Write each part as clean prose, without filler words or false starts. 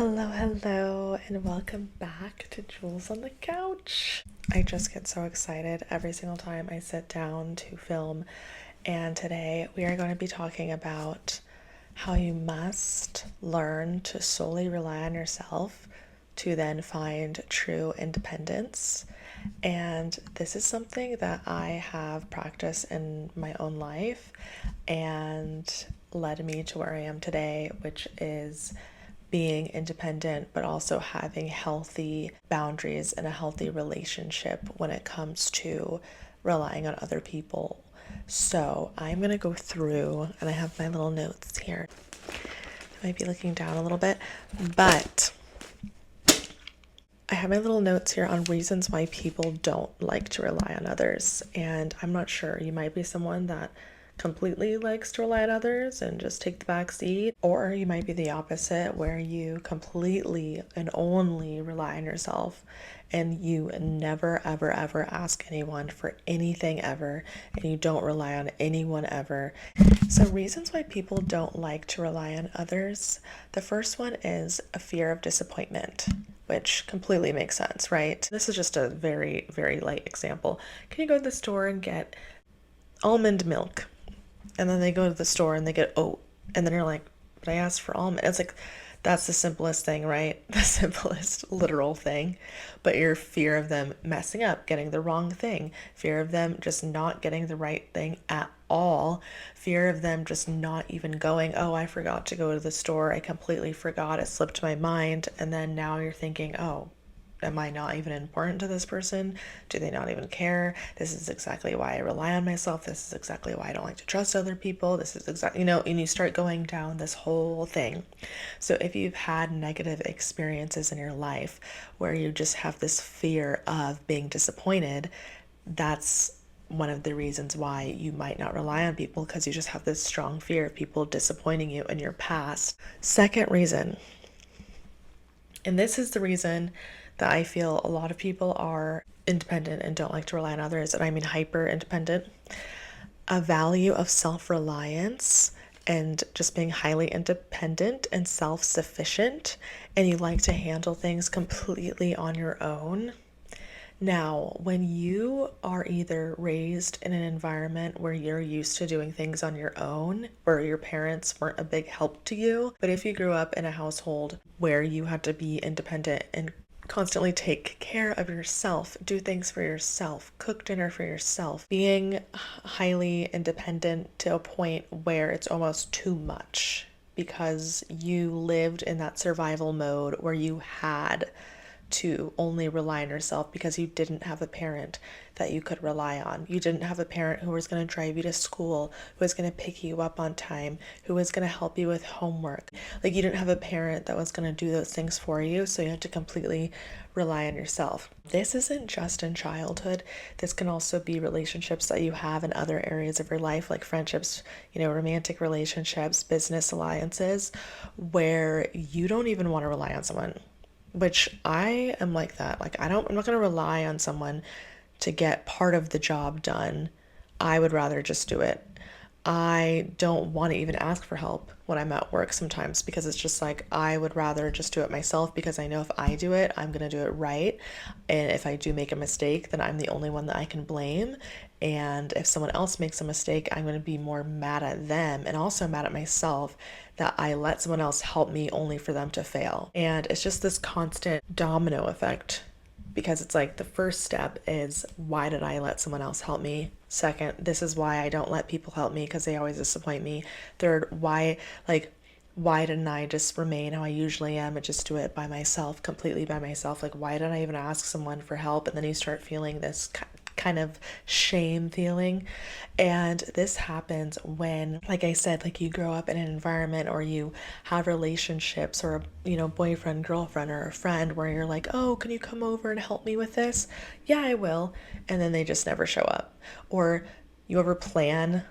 Hello, and welcome back to Jules on the Couch. I just get so excited every single time I sit down to film, and today we are going to be talking about how you must learn to solely rely on yourself to then find true independence. And this is something that I have practiced in my own life and led me to where I am today, which is being independent, but also having healthy boundaries and a healthy relationship when it comes to relying on other people. So I'm going to go through, and I have my little notes here. I might be looking down a little bit, but I have my little notes here on reasons why people don't like to rely on others. And I'm not sure, you might be someone that completely likes to rely on others and just take the back seat, or you might be the opposite where you completely and only rely on yourself and you never ever ask anyone for anything ever, and you don't rely on anyone ever. So reasons why people don't like to rely on others, the first one is a fear of disappointment, which completely makes sense, right? This is just a very light example. Can you go to the store and get almond milk? And then they go to the store and they get oat. And then you're like, but I asked for almond. It's like, that's the simplest thing, right? The simplest literal thing. But your fear of them messing up, getting the wrong thing, fear of them just not getting the right thing at all, fear of them just not even going, oh, I forgot to go to the store. I completely forgot. It slipped my mind. And then now you're thinking, oh, am I not even important to this person? Do they not even care? This is exactly why I rely on myself. This is exactly why I don't like to trust other people. This is exactly, and you start going down this whole thing. So if you've had negative experiences in your life where you just have this fear of being disappointed, that's one of the reasons why you might not rely on people, because you just have this strong fear of people disappointing you in your past. Second reason, and this is the reason that I feel a lot of people are independent and don't like to rely on others, and I mean hyper independent, a value of self-reliance and just being highly independent and self-sufficient, and you like to handle things completely on your own. Now, when you are either raised in an environment where you're used to doing things on your own, where your parents weren't a big help to you, but if you grew up in a household where you had to be independent and constantly take care of yourself, do things for yourself, cook dinner for yourself, being highly independent to a point where it's almost too much because you lived in that survival mode where you had to only rely on yourself because you didn't have a parent that you could rely on. You didn't have a parent who was going to drive you to school, who was going to pick you up on time, who was going to help you with homework. Like, you didn't have a parent that was going to do those things for you, so you had to completely rely on yourself. This isn't just in childhood. This can also be relationships that you have in other areas of your life, like friendships, romantic relationships, business alliances, where you don't even want to rely on someone. Which I am like that. Like, I'm not going to rely on someone to get part of the job done. I would rather just do it. I don't want to even ask for help when I'm at work sometimes, because it's just like, I would rather just do it myself, because I know if I do it, I'm going to do it right. And if I do make a mistake, then I'm the only one that I can blame. And if someone else makes a mistake, I'm going to be more mad at them and also mad at myself that I let someone else help me only for them to fail. And it's just this constant domino effect, because it's like, the first step is, why did I let someone else help me? Second, this is why I don't let people help me, because they always disappoint me. Third, why didn't I just remain how I usually am and just do it by myself, completely by myself? Like, why did I even ask someone for help? And then you start feeling this kind of shame feeling. And this happens when, like I said, like, you grow up in an environment or you have relationships, or boyfriend, girlfriend, or a friend where you're like, oh, can you come over and help me with this? Yeah, I will. And then they just never show up. Or you ever plan,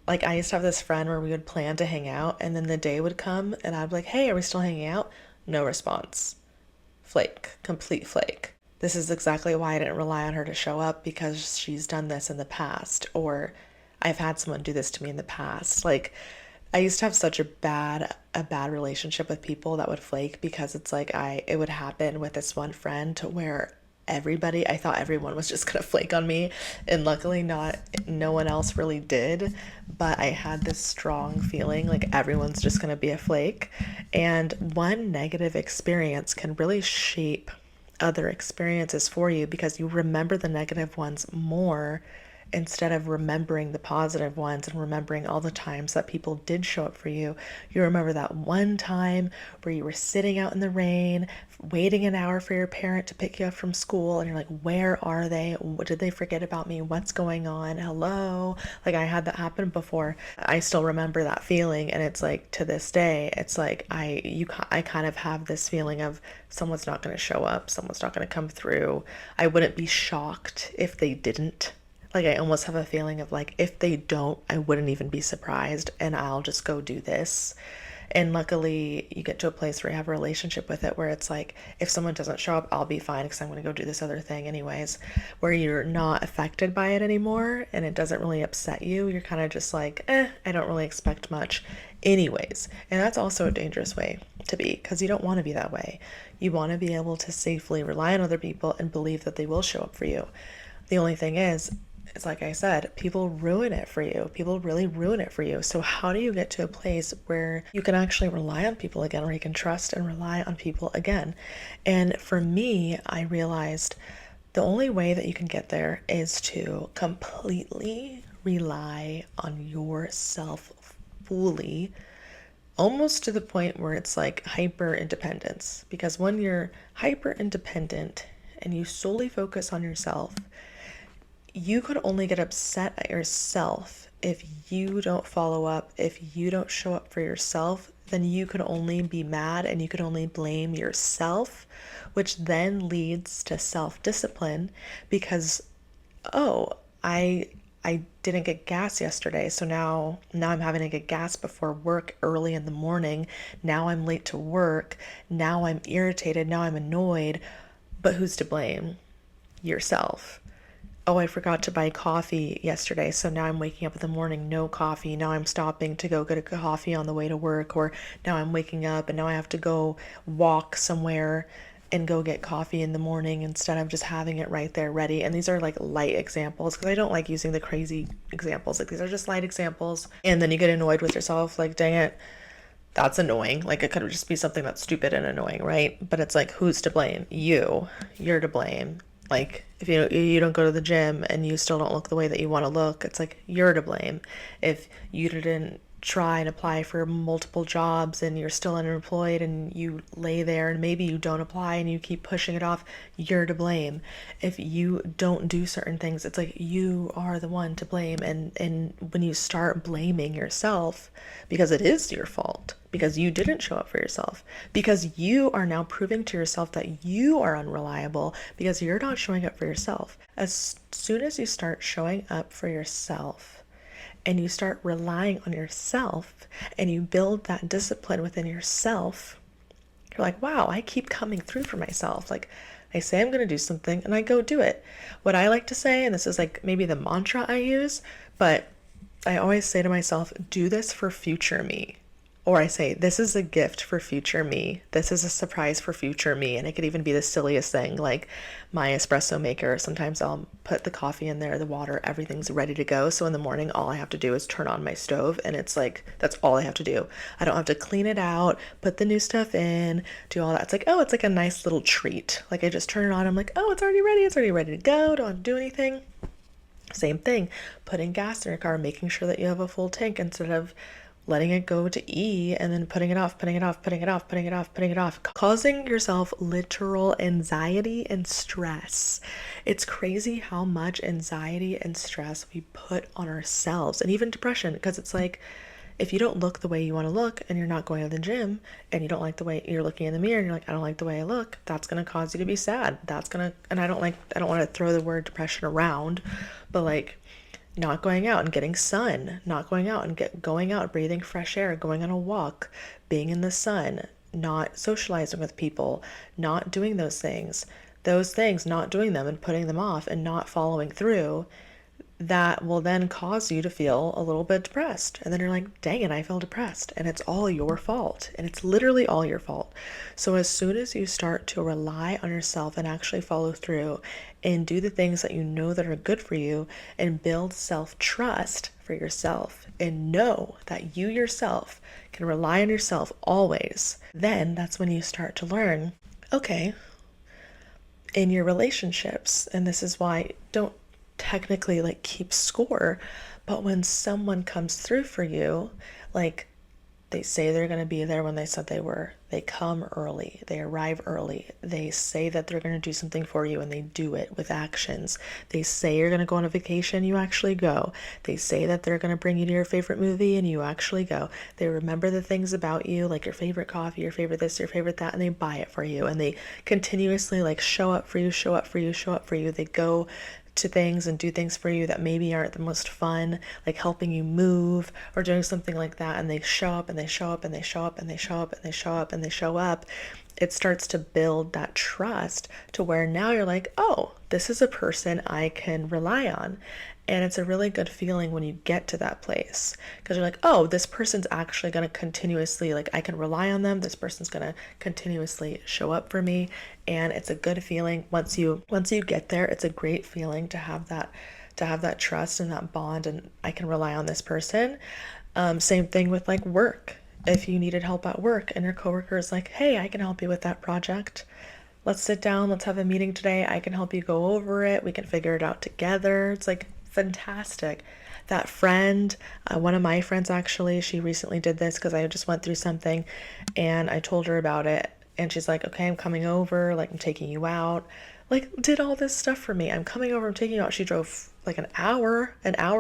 like, I used to have this friend where we would plan to hang out, and then the day would come and I'd be like, hey, are we still hanging out? No response. Flake, complete flake. This is exactly why I didn't rely on her to show up, because she's done this in the past, or I've had someone do this to me in the past. Like, I used to have such a bad relationship with people that would flake because it's like it would happen with this one friend where I thought everyone was just gonna flake on me, and luckily no one else really did, but I had this strong feeling like everyone's just gonna be a flake, and one negative experience can really shape other experiences for you because you remember the negative ones more instead of remembering the positive ones and remembering all the times that people did show up for you. You remember that one time where you were sitting out in the rain, waiting an hour for your parent to pick you up from school, and you're like, where are they? What did they forget about me? What's going on? Hello? Like, I had that happen before. I still remember that feeling, and it's like to this day, it's like I kind of have this feeling of someone's not going to show up, someone's not going to come through. I wouldn't be shocked if they didn't. Like, I almost have a feeling of like, if they don't, I wouldn't even be surprised and I'll just go do this. And luckily, you get to a place where you have a relationship with it where it's like, if someone doesn't show up, I'll be fine because I'm going to go do this other thing anyways, where you're not affected by it anymore and it doesn't really upset you. You're kind of just like, I don't really expect much anyways. And that's also a dangerous way to be because you don't want to be that way. You want to be able to safely rely on other people and believe that they will show up for you. The only thing is, it's like I said, people ruin it for you. People really ruin it for you. So how do you get to a place where you can actually rely on people again, where you can trust and rely on people again? And for me, I realized the only way that you can get there is to completely rely on yourself fully, almost to the point where it's like hyper independence. Because when you're hyper independent and you solely focus on yourself, you could only get upset at yourself if you don't follow up, if you don't show up for yourself, then you could only be mad and you could only blame yourself, which then leads to self-discipline because, oh, I didn't get gas yesterday, so now I'm having to get gas before work early in the morning. Now I'm late to work. Now I'm irritated. Now I'm annoyed. But who's to blame? Yourself. Oh, I forgot to buy coffee yesterday, so now I'm waking up in the morning, no coffee. Now I'm stopping to go get a coffee on the way to work, or now I'm waking up and now I have to go walk somewhere and go get coffee in the morning instead of just having it right there ready. And these are like light examples because I don't like using the crazy examples. Like, these are just light examples. And then you get annoyed with yourself, like, dang it, that's annoying. Like, it could just be something that's stupid and annoying, right? But it's like, who's to blame? You're to blame. Like, if you don't go to the gym and you still don't look the way that you want to look, it's like, you're to blame. If you didn't try and apply for multiple jobs and you're still unemployed and you lay there and maybe you don't apply and you keep pushing it off, you're to blame. If you don't do certain things, it's like, you are the one to blame. And when you start blaming yourself because it is your fault, because you didn't show up for yourself, because you are now proving to yourself that you are unreliable because you're not showing up for yourself. As soon as you start showing up for yourself and you start relying on yourself and you build that discipline within yourself, you're like, wow, I keep coming through for myself. Like, I say I'm going to do something and I go do it. What I like to say, and this is like maybe the mantra I use, but I always say to myself, do this for future me. Or I say, this is a gift for future me. This is a surprise for future me. And it could even be the silliest thing, like my espresso maker. Sometimes I'll put the coffee in there, the water, everything's ready to go. So in the morning, all I have to do is turn on my stove. And it's like, that's all I have to do. I don't have to clean it out, put the new stuff in, do all that. It's like, oh, it's like a nice little treat. Like, I just turn it on. I'm like, oh, it's already ready. It's already ready to go. Don't have to do anything. Same thing, putting gas in your car, making sure that you have a full tank instead of letting it go to E and then putting it off, putting it off, putting it off, putting it off, putting it off, causing yourself literal anxiety and stress. It's crazy how much anxiety and stress we put on ourselves, and even depression, because it's like, if you don't look the way you want to look and you're not going to the gym and you don't like the way you're looking in the mirror and you're like, I don't like the way I look, that's going to cause you to be sad. And I don't want to throw the word depression around, but like, not going out and getting sun, not going out and going out, breathing fresh air, going on a walk, being in the sun, not socializing with people, not doing those things, not doing them and putting them off and not following through. that will then cause you to feel a little bit depressed. And then you're like, dang it, I feel depressed. And it's all your fault. And it's literally all your fault. So as soon as you start to rely on yourself and actually follow through and do the things that you know that are good for you and build self-trust for yourself and know that you yourself can rely on yourself always, then that's when you start to learn, okay, in your relationships, and this is why don't technically like keep score, but when someone comes through for you, like they say they're going to be there when they said they were, they come early, they arrive early, they say that they're going to do something for you and they do it with actions. They say you're going to go on a vacation, you actually go. They say that they're going to bring you to your favorite movie and you actually go. They remember the things about you, like your favorite coffee, your favorite this, your favorite that, and they buy it for you. And they continuously like show up for you, show up for you, show up for you. They go to things and do things for you that maybe aren't the most fun, like helping you move or doing something like that, and they show up and they show up and they show up and they show up and they show up and they show up. It starts to build that trust to where now you're like, oh, this is a person I can rely on. And it's a really good feeling when you get to that place because you're like, oh, this person's actually going to continuously, like, I can rely on them. This person's going to continuously show up for me. And it's a good feeling once you get there. It's a great feeling to have that trust and that bond, and I can rely on this person. Same thing with like work. If you needed help at work and your coworker is like, hey, I can help you with that project. Let's sit down. Let's have a meeting today. I can help you go over it. We can figure it out together. It's like fantastic. That friend, one of my friends actually, she recently did this because I just went through something and I told her about it. And she's like, okay, I'm coming over. Like, I'm taking you out. Like, did all this stuff for me. I'm coming over. I'm taking you out. She drove like an hour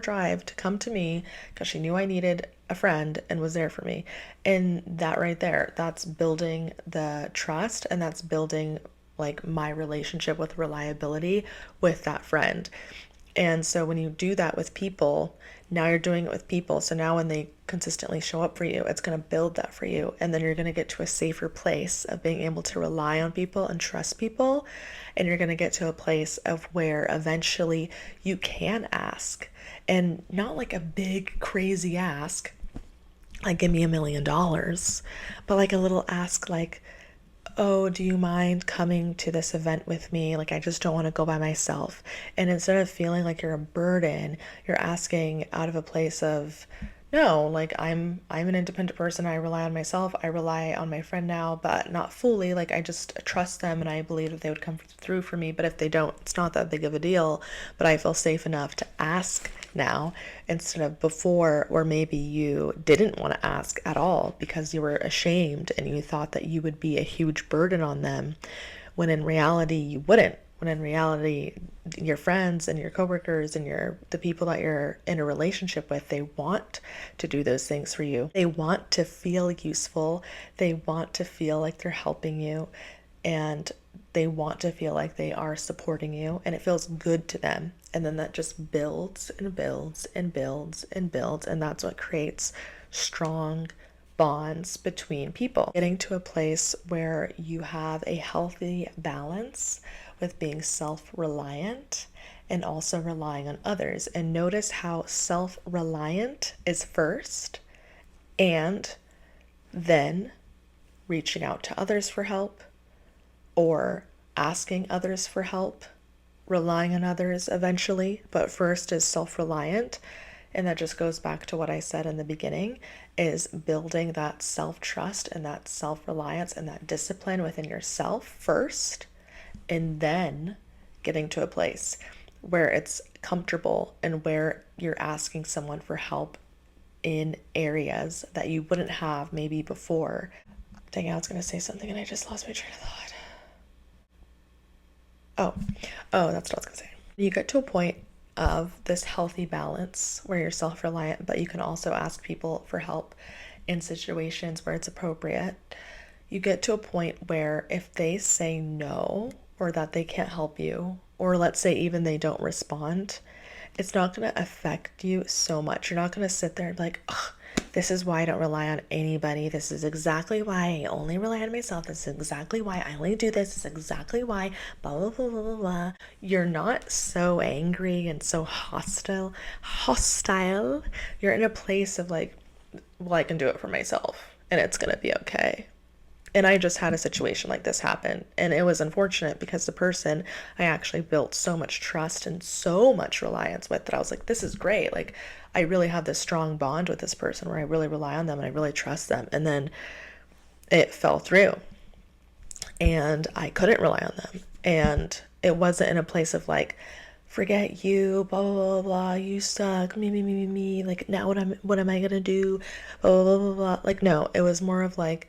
drive to come to me because she knew I needed a friend and was there for me. And that right there, that's building the trust, and that's building like my relationship with reliability with that friend. And so when you do that with people, now you're doing it with people. So now when they consistently show up for you, it's going to build that for you. And then you're going to get to a safer place of being able to rely on people and trust people. And you're going to get to a place of where eventually you can ask, and not like a big crazy ask, like give me $1 million, but like a little ask like, oh, do you mind coming to this event with me? Like, I just don't want to go by myself. And instead of feeling like you're a burden, you're asking out of a place of, no, like I'm an independent person. I rely on myself. I rely on my friend now, but not fully. Like, I just trust them and I believe that they would come through for me. But if they don't, it's not that big of a deal. But I feel safe enough to ask now instead of before, or maybe you didn't want to ask at all because you were ashamed and you thought that you would be a huge burden on them, when in reality you wouldn't. When in reality, your friends and your coworkers and the people that you're in a relationship with, they want to do those things for you. They want to feel useful. They want to feel like they're helping you, and they want to feel like they are supporting you, and it feels good to them. And then that just builds and builds and builds and builds, and that's what creates strong bonds between people. Getting to a place where you have a healthy balance with being self-reliant and also relying on others. And notice how self-reliant is first, and then reaching out to others for help or asking others for help, relying on others eventually, but first is self-reliant. And that just goes back to what I said in the beginning, is building that self-trust and that self-reliance and that discipline within yourself first, and then getting to a place where it's comfortable and where you're asking someone for help in areas that you wouldn't have maybe before. Dang, I was going to say something and I just lost my train of thought. That's what I was going to say. You get to a point of this healthy balance where you're self-reliant, but you can also ask people for help in situations where it's appropriate. You get to a point where if they say no, or that they can't help you, or let's say even they don't respond, it's not going to affect you so much. You're not going to sit there and be like, oh, This is why I don't rely on anybody. This is exactly why I only rely on myself. This is exactly why I only do this. This is exactly why blah, blah, blah, blah, blah. You're not so angry and so hostile. You're in a place of like, well, I can do it for myself and it's going to be okay. And I just had a situation like this happen. And it was unfortunate because the person I actually built so much trust and so much reliance with that I was like, this is great. Like, I really have this strong bond with this person where I really rely on them and I really trust them. And then it fell through and I couldn't rely on them. And it wasn't in a place of like, forget you, blah blah blah blah, you suck, me. Like, now what am I gonna do? Blah blah blah blah. Like, no, it was more of like,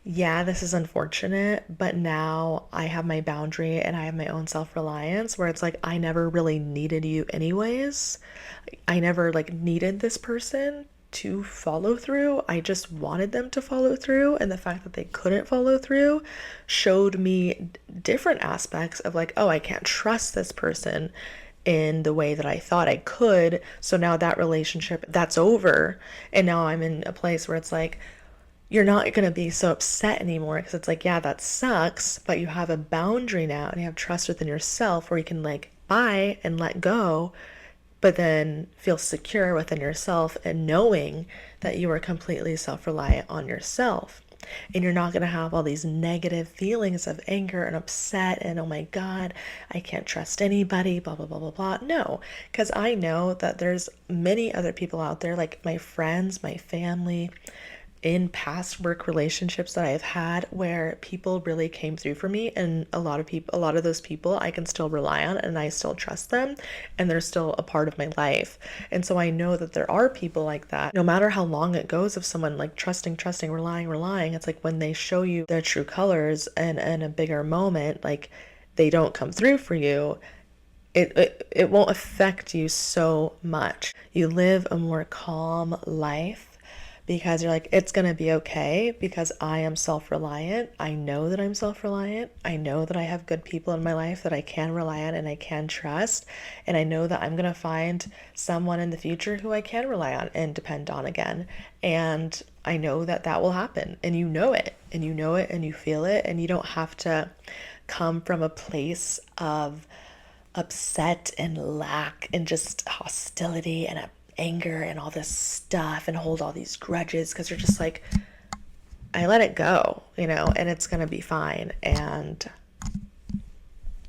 yeah, this is unfortunate, but now I have my boundary and I have my own self-reliance where it's like I never really needed you anyways. I never like needed this person to follow through. I just wanted them to follow through, and the fact that they couldn't follow through showed me different aspects of like, oh, I can't trust this person in the way that I thought I could. So now that relationship, that's over, and now I'm in a place where it's like, you're not going to be so upset anymore because it's like, yeah, that sucks, but you have a boundary now and you have trust within yourself where you can like bye and let go, but then feel secure within yourself and knowing that you are completely self-reliant on yourself. And you're not going to have all these negative feelings of anger and upset and, oh my God, I can't trust anybody, blah, blah, blah, blah, blah. No, because I know that there's many other people out there, like my friends, my family, in past work relationships that I've had where people really came through for me, and a lot of those people I can still rely on and I still trust them and they're still a part of my life. And so I know that there are people like that no matter how long it goes of someone like trusting, relying. It's like when they show you their true colors and in a bigger moment, like they don't come through for you, it won't affect you so much. You live a more calm life because you're like, it's going to be okay because I am self-reliant. I know that I'm self-reliant. I know that I have good people in my life that I can rely on and I can trust. And I know that I'm going to find someone in the future who I can rely on and depend on again. And I know that that will happen. And you know it. And you know it and you feel it. And you don't have to come from a place of upset and lack and just hostility and anger and all this stuff and hold all these grudges, because you're just like, I let it go, and it's gonna be fine. And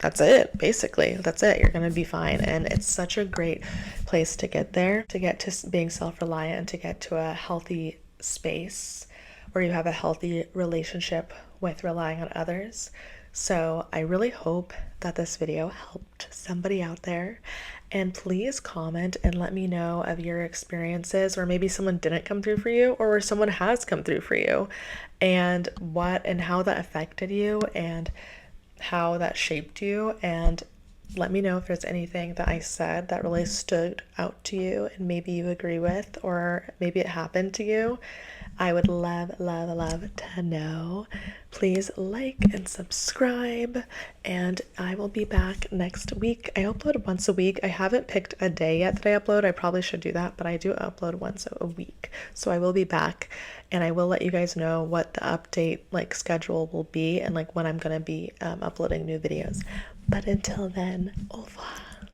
that's it, basically. That's it. You're gonna be fine. And it's such a great place to get there, to get to being self-reliant, to get to a healthy space where you have a healthy relationship with relying on others. So I really hope that this video helped somebody out there. And please comment and let me know of your experiences where maybe someone didn't come through for you or where someone has come through for you, and what and how that affected you and how that shaped you. And let me know if there's anything that I said that really stood out to you and maybe you agree with, or maybe it happened to you. I would love to know. Please like and subscribe, and I will be back next week. I upload once a week. I haven't picked a day yet that I upload. I probably should do that, but I do upload once a week. So I will be back, and I will let you guys know what the update schedule will be and when I'm going to be uploading new videos. But until then, au revoir.